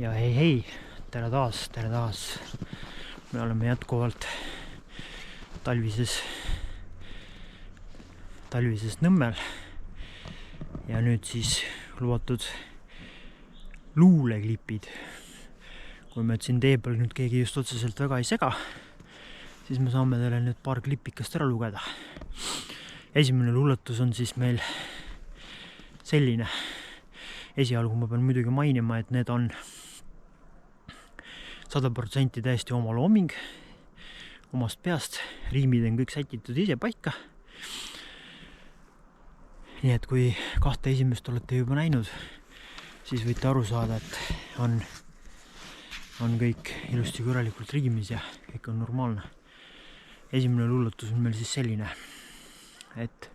Ja hei, tere taas. Me oleme jätkuvalt talvises Nõmmel ja nüüd siis lubatud luuleklipid. Kui me siin tee peal nüüd keegi just otseselt väga ei sega, siis me saame teile nüüd paar klipikest ära lugeda. Esimene luuletus on siis meil selline. Esialgu ma pean muidugi mainima, et need on 100% täiesti oma looming, omast peast. Riimid on kõik sätitud ise paika. Nii et kui kahte esimest olete juba näinud, siis võite aru saada, et on kõik ilusti korralikult riimis ja kõik on normaalne. Esimene luuletus on meil siis selline, et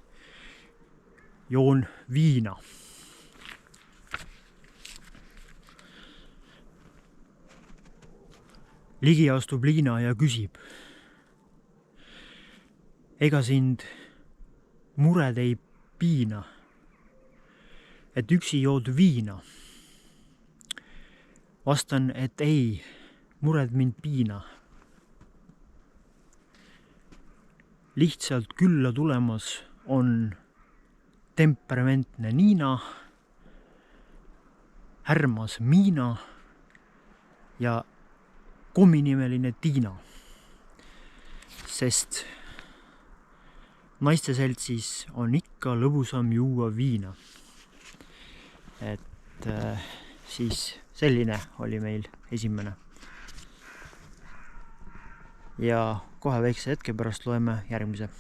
joon viina. Ligi astub Liina ja küsib. Ega sind mured ei piina, et üksi jood viina. Vastan, et ei, mured mind piina. Lihtsalt külla tulemas on temperamentne Niina, härmas Miina ja kominimeline Tiina, sest naiste seltsis on ikka lõbusam juua viina. Et siis selline oli meil esimene. Ja kohe väikse hetke pärast loeme järgmise.